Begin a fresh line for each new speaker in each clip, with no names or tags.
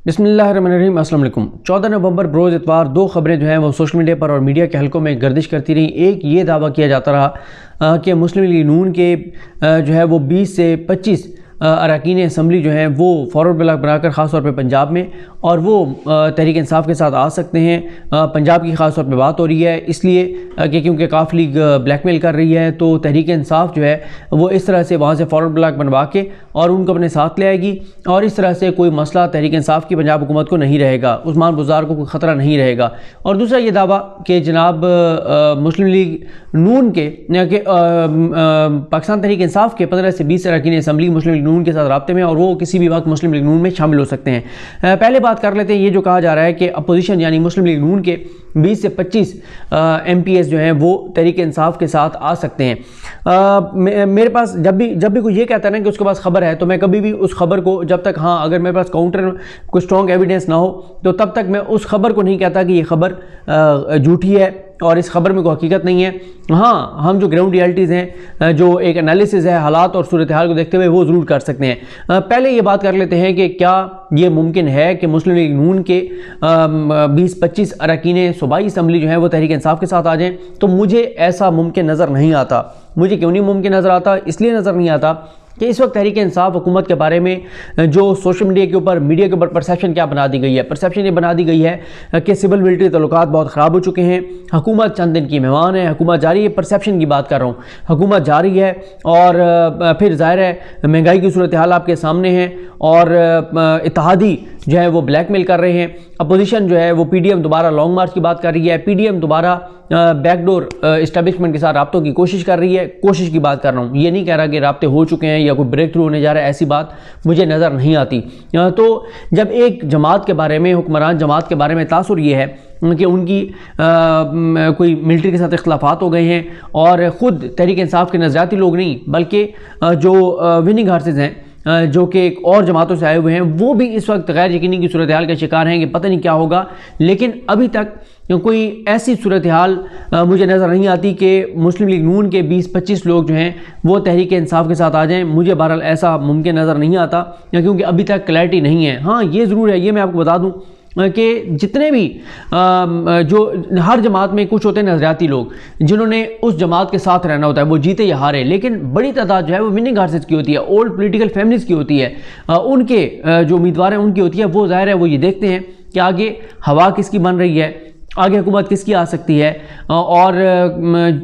बिस्मिल्लाहिर्रहमानिर्रहीम। अस्सलाम वालेकुम। 14 नवंबर बरोज़ इतवार दो खबरें जो हैं वो सोशल मीडिया पर और मीडिया के हलकों में गर्दिश करती रहीं। एक ये दावा किया जाता रहा कि मुस्लिम लीग नून के जो है वो 20 से 25 अरकान असम्बली जो हैं वो फॉरवर्ड ब्लॉक बनाकर ख़ास तौर पे पंजाब में और वो तहरीक इंसाफ के साथ आ सकते हैं। पंजाब की ख़ास तौर पे बात हो रही है इसलिए कि क्योंकि काफ लीग ब्लैकमेल कर रही है, तो तहरीक इंसाफ जो है वो इस तरह से वहाँ से फॉरवर्ड ब्लॉक बनवा के और उनको अपने साथ ले आएगी और इस तरह से कोई मसला तहरीक इंसाफ की पंजाब हुकूमत को नहीं रहेगा, उस्मान बुज़दार को कोई ख़तरा नहीं रहेगा। और दूसरा ये दावा कि जनाब मुस्लिम लीग नून के पाकिस्तान तहरीक इंसाफ के 15 से 20 अरकान असम्बली मुस्लिम लीग नून के साथ राब्ते में और वो किसी भी वक्त मुस्लिम लीग नून में शामिल हो सकते हैं। पहले बात कर लेते हैं ये जो कहा जा रहा है कि अपोजिशन यानी मुस्लिम लीग नून के 20 से 25 MPs जो हैं वो तहरीक इंसाफ के साथ आ सकते हैं। मेरे पास जब भी कोई ये कहता है ना कि उसके पास खबर है, तो मैं कभी भी उस खबर को जब तक अगर मेरे पास काउंटर कोई स्ट्रॉन्ग एविडेंस ना हो तो तब तक मैं उस खबर को नहीं कहता कि ये खबर झूठी है और इस खबर में कोई हकीकत नहीं है। हाँ, हम जो ग्राउंड रियलिटीज़ हैं, जो एक एनालिसिस है हालात और सूरत हाल को देखते हुए वो ज़रूर कर सकते हैं। पहले ये बात कर लेते हैं कि क्या ये मुमकिन है कि मुस्लिम लीग नून के 20-25 अरकान सूबाई असम्बली जो है वो तहरीक इंसाफ के साथ आ जाएँ। तो मुझे ऐसा मुमकिन नज़र नहीं आता। मुझे क्यों नहीं मुमकिन नज़र आता? इसलिए नज़र नहीं आता कि इस वक्त तहरीक इंसाफ हुकूमत के बारे में जो सोशल मीडिया के ऊपर परसेप्शन क्या बना दी गई है, परसेप्शन ये बना दी गई है कि सिविल मिलिट्री तल्लुकात बहुत ख़राब हो चुके हैं, हुकूमत चंद दिन की मेहमान है, हुकूमत जारी है। परसेप्शन की बात कर रहा हूँ, हुकूमत जारी है और फिर ज़ाहिर है महंगाई की सूरत हाल आपके सामने है और इत्तेहादी जो है वो ब्लैकमेल कर रहे हैं। अपोजिशन जो है वो PDM दोबारा लॉन्ग मार्च की बात कर रही है, PDM दोबारा बैकडोर इस्टेब्लिशमेंट के साथ राब्तों की कोशिश कर रही है। कोशिश की बात कर रहा हूँ, ये नहीं कह रहा कि राब्ते हो चुके हैं या कोई ब्रेक थ्रू होने जा रहा है, ऐसी बात मुझे नज़र नहीं आती। तो जब एक जमात के बारे में, हुक्मरान जमात के बारे में तासुर ये है कि उनकी कोई मिलिट्री के साथ इख्तलाफात हो गए हैं और ख़ुद तहरीक इंसाफ के नज़रियाती लोग नहीं बल्कि जो विनिंग हार्सेस हैं जो कि एक और जमातों से आए हुए हैं वो भी इस वक्त गैर यकीनी की सूरत हाल का शिकार हैं कि पता नहीं क्या होगा। लेकिन अभी तक कोई ऐसी सूरत हाल मुझे नज़र नहीं आती कि मुस्लिम लीग नून के 20-25 लोग जो हैं वो तहरीक इंसाफ के साथ आ जाएं। मुझे बहरहाल ऐसा मुमकिन नज़र नहीं आता क्योंकि अभी तक क्लैरिटी नहीं है। हाँ, ये ज़रूर है, ये मैं आपको बता दूँ कि जितने भी जो हर जमात में कुछ होते हैं नज़रियाती लोग जिन्होंने उस जमात के साथ रहना होता है, वो जीते या हारे, लेकिन बड़ी तादाद जो है वो विनिंग हार्सेस की होती है, ओल्ड पॉलिटिकल फैमिलीज़ की होती है, उनके जो उम्मीदवार हैं उनकी होती है। वो ज़ाहिर है वो ये देखते हैं कि आगे हवा किसकी बन रही है, आगे हुकूमत किसकी आ सकती है और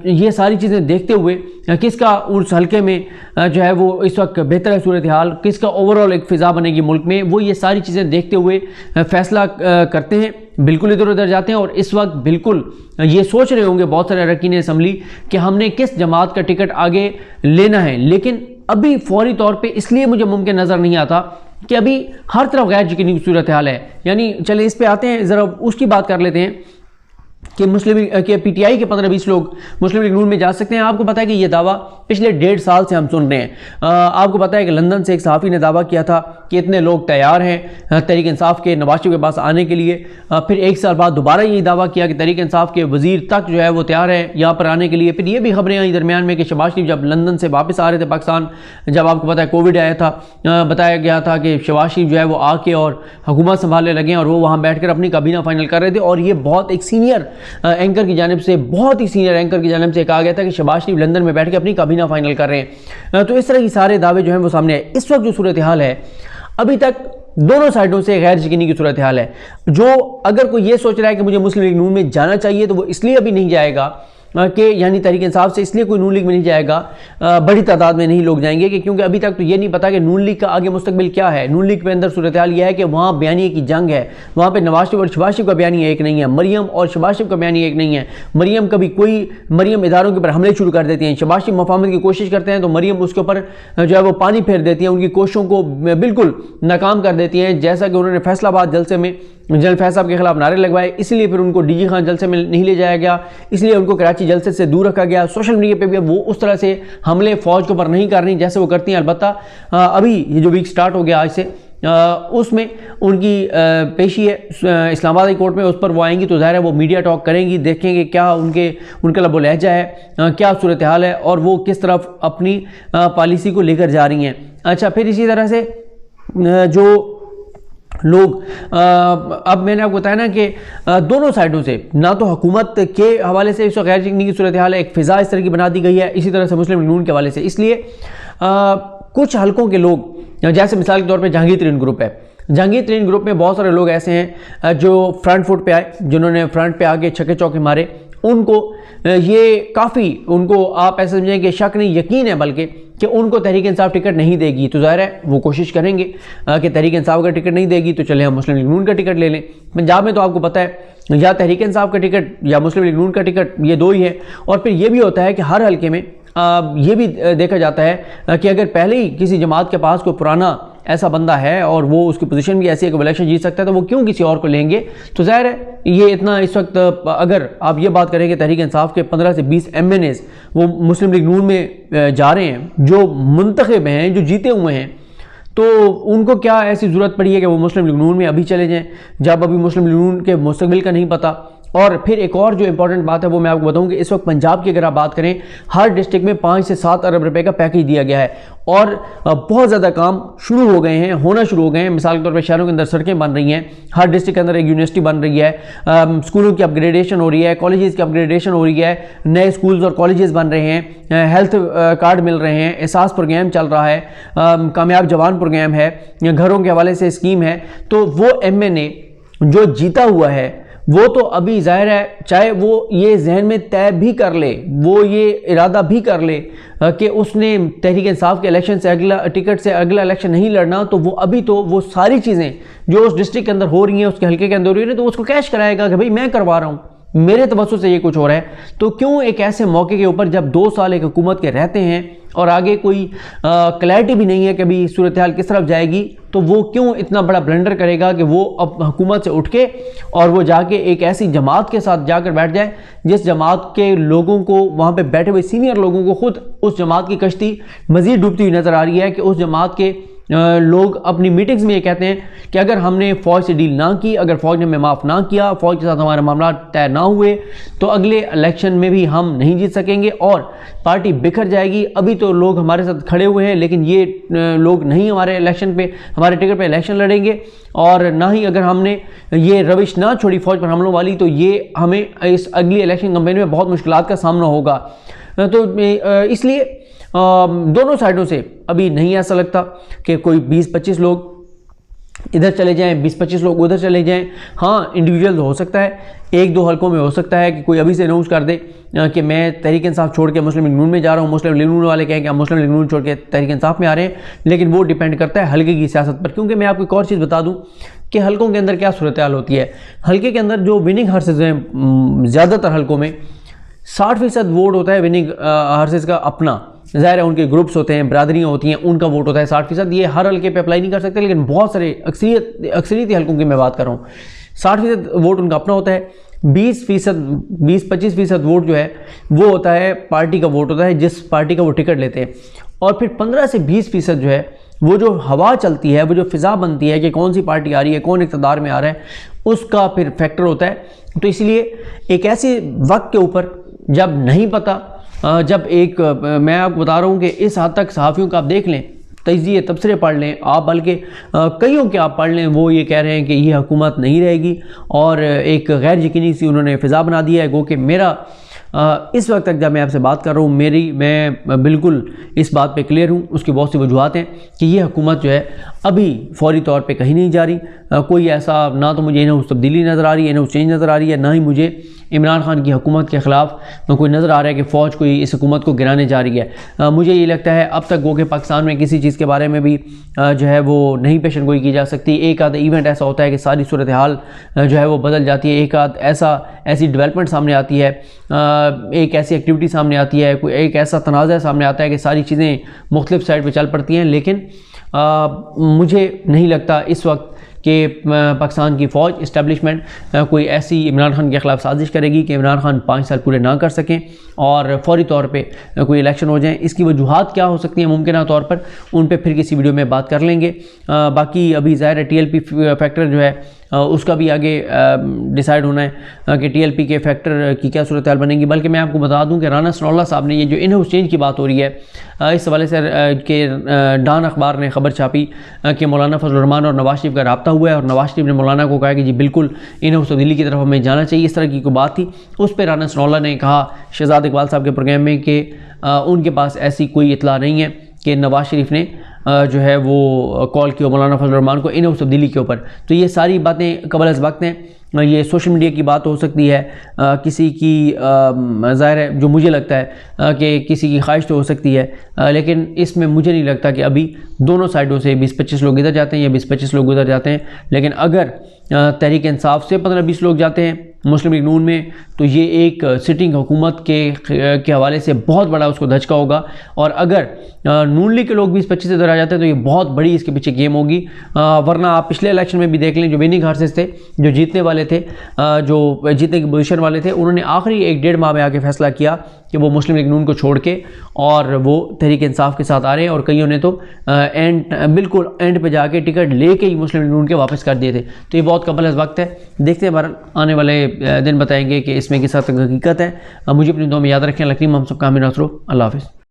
ये सारी चीज़ें देखते हुए किसका उस हल्के में जो है वो इस वक्त बेहतर है सूरत हाल, किसका ओवरऑल एक फ़िज़ा बनेगी मुल्क में, वो ये सारी चीज़ें देखते हुए फ़ैसला करते हैं। बिल्कुल इधर उधर जाते हैं और इस वक्त बिल्कुल ये सोच रहे होंगे बहुत सारे अरकान असम्बली कि हमने किस जमात का टिकट आगे लेना है। लेकिन अभी फौरी तौर पर इसलिए मुझे मुमकिन नज़र नहीं आता कि अभी हर तरफ गैर यकीनी सूरत हाल है। यानी चले इस पे आते हैं, ज़रा उसकी बात कर लेते हैं कि मुस्लिम के PTI के 15-20 लोग मुस्लिम लीग नून में जा सकते हैं। आपको पता है कि ये दावा पिछले 1.5 साल से हम सुन रहे हैं। आपको पता है कि लंदन से एक सहाफ़ी ने दावा किया था कि इतने लोग तैयार हैं तहरीक इंसाफ के नवाज शरीफ के पास आने के लिए। फिर 1 साल बाद दोबारा यही दावा किया कि तहरीक इंसाफ के वज़ीर तक जो है वो तैयार है यहाँ पर आने के लिए। फिर ये भी खबरें आई दरमियान में कि शहबाज शरीफ जब लंदन से वापस आ रहे थे पाकिस्तान, जब आपको पता है कोविड आया था, बताया गया था कि शहबाज शरीफ जो है वो आके और हुकूमत संभालने लगे और वो वहाँ बैठ कर अपनी काबीना फाइनल कर रहे थे। और ये बहुत एक सीनियर एंकर की जानिब से, बहुत ही सीनियर एंकर की जानिब से कहा गया था कि शहबाज शरीफ लंदन में बैठ के अपनी काबीना फाइनल कर रहे हैं। तो इस तरह की सारे दावे जो हैं वो सामने आए। इस वक्त जो सूरत हाल है अभी तक दोनों साइडों से गैर यकीनी की सूरत हाल है। जो अगर कोई ये सोच रहा है कि मुझे मुस्लिम लीग नून में जाना चाहिए तो वो इसलिए अभी नहीं जाएगा कि यानी तहरीक इंसाफ से इसलिए कोई नून लीग में नहीं जाएगा, बड़ी तादाद में नहीं लोग जाएंगे कि क्योंकि अभी तक तो ये नहीं पता कि नून लीग का आगे मुस्तकबिल क्या है। नून लीग के अंदर सूरत हाल यह है कि वहाँ बयानी की जंग है, वहाँ पे नवाज शरीफ और शहबाज शरीफ का बयानी एक नहीं है, मरियम और शहबाज शरीफ का बयानी एक नहीं है। मरियम इदारों के ऊपर हमले शुरू कर देती हैं, शहबाज शरीफ मफाहमत की कोशिश करते हैं तो मरियम उसके ऊपर जो है वो पानी फेर देती हैं, उनकी कोशिशों को बिल्कुल नाकाम कर देती हैं। जैसा कि उन्होंने फैसलाबाद जलसे में जनरल फैज़ साहब के खिलाफ नारे लगवाए, इसलिए फिर उनको DG खान जलसे में नहीं ले जाया गया, इसलिए उनको कराची जलसे से दूर रखा गया। सोशल मीडिया पे भी वो उस तरह से हमले फ़ौज के ऊपर नहीं कर रही जैसे वो करती हैं। अलबत्ता अभी ये जो वीक स्टार्ट हो गया आज से, उसमें उनकी पेशी है इस्लामाबाद हाई कोर्ट में, उस पर वो आएंगी तो ज़ाहिर है वो मीडिया टॉक करेंगी, देखेंगे क्या उनका लबो लहजा है, क्या सूरत हाल है और वो किस तरफ अपनी पॉलिसी को लेकर जा रही हैं। अच्छा, फिर इसी तरह से जो लोग अब मैंने आपको बताया ना कि दोनों साइडों से, ना तो हुकूमत के हवाले से इस वक्त गैर यकीनी की सूरत हाल है, एक फ़िज़ा इस तरह की बना दी गई है, इसी तरह से मुस्लिम लीग नून के हवाले से। इसलिए कुछ हलकों के लोग, जैसे मिसाल के तौर पे जहांगीर तरीन ग्रुप है, जहांगीर तरीन ग्रुप में बहुत सारे लोग ऐसे हैं जो फ्रंट फुट पे आए, जिन्होंने फ्रंट पे आके छक्के चौके मारे, उनको ये काफ़ी, उनको आप ऐसे समझें कि शक नहीं यकीन है बल्कि कि उनको तहरीक इंसाफ टिकट नहीं देगी, तो ज़ाहिर है वो कोशिश करेंगे कि तहरीक इंसाफ का टिकट नहीं देगी तो चले हम मुस्लिम लीग नून का टिकट ले लें। पंजाब में तो आपको पता है या तहरीक इंसाफ का टिकट या मुस्लिम लीग नून का टिकट, ये दो ही है। और फिर ये भी होता है कि हर हल्के में ये भी देखा जाता है कि अगर पहले ही किसी जमात के पास कोई पुराना ऐसा बंदा है और वो उसकी पोजीशन भी ऐसी है कि वो इलेक्शन जीत सकता है, तो वो क्यों किसी और को लेंगे। तो ज़ाहिर है ये इतना इस वक्त, अगर आप ये बात करें कि तहरीक इंसाफ के 15 से 20 MNAs वो मुस्लिम लीग नून में जा रहे हैं, जो मुंतखब हैं, जो जीते हुए हैं, तो उनको क्या ऐसी ज़रूरत पड़ी है कि वो मुस्लिम लीग नून में अभी चले जाएँ, जब अभी मुस्लिम लीग नून के मुस्तकबिल का नहीं पता। और फिर एक और जो इंपॉर्टेंट बात है वो मैं आपको बताऊं कि इस वक्त पंजाब की अगर आप बात करें, हर डिस्ट्रिक्ट में 5 से 7 अरब रुपए का पैकेज दिया गया है और बहुत ज़्यादा काम शुरू हो गए हैं, होना शुरू हो गए हैं। मिसाल के तौर पर शहरों के अंदर सड़कें बन रही हैं, हर डिस्ट्रिक्ट के अंदर एक यूनिवर्सिटी बन रही है, स्कूलों की अपग्रेडेशन हो रही है, कॉलेजेस की अपग्रेडेशन हो रही है, नए स्कूल्स और कॉलेजेस बन रहे हैं, हेल्थ कार्ड मिल रहे हैं, एहसास प्रोग्राम चल रहा है, कामयाब जवान प्रोग्राम है, घरों के हवाले से स्कीम है। तो वो MNA जो जीता हुआ है वो तो अभी ज़ाहिर है, चाहे वो ये जहन में तय भी कर ले, वो ये इरादा भी कर ले कि उसने तहरीक इंसाफ के इलेक्शन से अगला टिकट से अगला इलेक्शन नहीं लड़ना, तो वो अभी तो वो सारी चीज़ें जो उस डिस्ट्रिक्ट के अंदर हो रही हैं, उसके हल्के के अंदर हो रही है, तो उसको कैश कराएगा कि भाई मैं करवा रहा हूँ, मेरे तवज्जो से ये कुछ हो रहा है। तो क्यों एक ऐसे मौके के ऊपर जब 2 साल एक हुकूमत के रहते हैं और आगे कोई क्लैरिटी भी नहीं है कि अभी सूरत हाल किस तरफ जाएगी, तो वो क्यों इतना बड़ा ब्लंडर करेगा कि वो अब हुकूमत से उठ के और वो जाके एक ऐसी जमात के साथ जाकर बैठ जाए जिस जमात के लोगों को, वहाँ पे बैठे हुए सीनियर लोगों को खुद उस जमात की कश्ती मज़ीद डूबती हुई नज़र आ रही है कि उस जमात के लोग अपनी मीटिंग्स में ये कहते हैं कि अगर हमने फ़ौज से डील ना की, अगर फ़ौज ने हमें माफ़ ना किया, फ़ौज के साथ हमारे मामला तय ना हुए, तो अगले इलेक्शन में भी हम नहीं जीत सकेंगे और पार्टी बिखर जाएगी। अभी तो लोग हमारे साथ खड़े हुए हैं, लेकिन ये लोग नहीं हमारे इलेक्शन पे, हमारे टिकट पे इलेक्शन लड़ेंगे, और ना ही अगर हमने ये रविश ना छोड़ी फ़ौज पर हमलों वाली, तो ये हमें इस अगली इलेक्शन कैंपेन में बहुत मुश्किलात का सामना होगा। तो इसलिए दोनों साइडों से अभी नहीं ऐसा लगता कि कोई 20-25 लोग इधर चले जाएं, 20-25 लोग उधर चले जाएं। हाँ, इंडिविजुअल हो सकता है, 1-2 हलकों में हो सकता है कि कोई अभी से अनाउंस कर दे कि मैं तहरीक इंसाफ छोड़ के मुस्लिम लीग नून में जा रहा हूँ, मुस्लिम लीग नून वाले कहें कि हम मुस्लिम लीग नून छोड़ के तहरीक इंसाफ में आ रहे हैं। लेकिन वो डिपेंड करता है हल्के की सियासत पर, क्योंकि मैं आपको एक और चीज़ बता दूँ कि हलकों के अंदर क्या सूरत हाल होती है। हल्के के अंदर जो विनिंग हर्सेज हैं, ज़्यादातर हलकों में 60% वोट होता है विनिंग हर्सेज का अपना। ज़ाहिर है उनके ग्रुप्स होते हैं, बरादरियाँ होती हैं, उनका वोट होता है 60%। ये हर हल्के पे अप्लाई नहीं कर सकते, लेकिन बहुत सारे अक्सरियती हल्कों की मैं बात कर रहा हूँ, 60% वोट उनका अपना होता है। 20-25% वोट जो है वो होता है पार्टी का वोट होता है, जिस पार्टी का वो टिकट लेते हैं। और फिर 15 से 20% जो है वो जो हवा चलती है, वो जो फ़िज़ा बनती है कि कौन सी पार्टी आ रही है, कौन इक़्तिदार में आ रहा है, उसका फिर फैक्टर होता है। तो इसलिए एक ऐसे वक्त के ऊपर जब नहीं पता, जब एक मैं आपको बता रहा हूँ कि इस हद तक सहाफ़ियों का आप देख लें, तजिए तबसरे पढ़ लें आप, बल्कि कईयों के आप पढ़ लें, वो ये कह रहे हैं कि ये हुकूमत नहीं रहेगी और एक गैर यकीनी सी उन्होंने फ़िज़ा बना दी है। गो कि मेरा इस वक्त तक जब मैं आपसे बात कर रहा हूँ, मैं बिल्कुल इस बात पे क्लियर हूँ। उसकी बहुत सी वजूहत हैं कि ये हुकूमत जो है अभी फौरी तौर पे कहीं नहीं जा रही। कोई ऐसा, ना तो मुझे इन्हें उस तब्दीली नज़र आ रही है, इन्हें उस चेंज नज़र आ रही है, ना ही मुझे इमरान खान की हुकूमत के ख़िलाफ़ कोई नज़र आ रहा है कि फ़ौज कोई इस हुकूमत को गिराने जा रही है। मुझे ये लगता है अब तक गो के पाकिस्तान में किसी चीज़ के बारे में भी जो है वो नहीं पेशन गोई की जा सकती। एक आध इवेंट ऐसा होता है कि सारी सूरत हाल जो है वो बदल जाती है, एक आध ऐसी डेवलपमेंट सामने आती है, एक ऐसी एक्टिविटी सामने आती है, कोई एक ऐसा तनाज़ा सामने आता है कि सारी चीज़ें मुख्तलिफ साइड पर चल पड़ती हैं। लेकिन मुझे नहीं लगता इस वक्त कि पाकिस्तान की फ़ौज इस्टेब्लिशमेंट कोई ऐसी इमरान खान के ख़िलाफ़ साजिश करेगी कि इमरान खान 5 साल पूरे ना कर सकें और फौरी तौर पे कोई इलेक्शन हो जाए। इसकी वजूहात क्या हो सकती हैं मुमकिन तौर पर, उन पे फिर किसी वीडियो में बात कर लेंगे। बाकी अभी ज़ाहिर है TLP फैक्टर जो है उसका भी आगे डिसाइड होना है कि TLP के फैक्टर की क्या सूरत हाल बनेगी। बल्कि मैं आपको बता दूं कि राना सनाउल्लाह साहब ने, ये जो इन हाउस चेंज की बात हो रही है, इस हवाले से कि डॉन अखबार ने खबर छापी कि मौलाना फजल रहमान और नवाज शरीफ का रब्ता हुआ है और नवाज शरीफ ने मौलाना को कहा कि जी बिल्कुल इन हाउस तब्दीली की तरफ हमें जाना चाहिए, इस तरह की कोई बात थी। उस पर राना सनाउल्लाह ने कहा शहजाद इकबाल साहब के प्रोग्राम में कि उनके पास ऐसी कोई इतला नहीं है कि नवाज शरीफ ने जो है वो कॉल किया मौलाना फजल रहमान को इन हाउस तब्दीली के ऊपर। तो ये सारी बातें कबल अज़ वक्त हैं, ये सोशल मीडिया की बात हो सकती है, किसी की ज़ाहिर है जो मुझे लगता है कि किसी की ख्वाहिश तो हो सकती है, लेकिन इसमें मुझे नहीं लगता कि अभी दोनों साइडों से 20-25 लोग इधर जाते हैं या 20-25 लोग उधर जाते हैं। लेकिन अगर तहरीक इंसाफ से 15-20 लोग जाते हैं मुस्लिम लीग नून में, तो ये एक सिटिंग हुकूमत के हवाले से बहुत बड़ा उसको धचका होगा। और अगर नून लीग के लोग 20-25 इधर आ जाते हैं तो ये बहुत बड़ी इसके पीछे गेम होगी। वरना आप पिछले इलेक्शन में भी देख लें, जो विनिंग हार्सेस थे, जो जीतने वाले थे, जो जीतने की पोजीशन वाले थे, उन्होंने आखिरी 1-1.5 माह में आके फैसला किया कि वो मुस्लिम लीग नून को छोड़ के और वो तहरीक इंसाफ के साथ आ रहे हैं। और कईयों ने तो बिल्कुल एंड पे जाके टिकट लेके ही मुस्लिम लीग नून के वापस कर दिए थे। तो ये बहुत कबल अज़ वक्त है, देखते हैं बार आने वाले दिन बताएंगे कि इसमें किस हद तक हकीकत है। मुझे अपनी दुआ में याद रखें। लकीम हम सबका हमें नसरो। अल्लाह हाफ़िज़।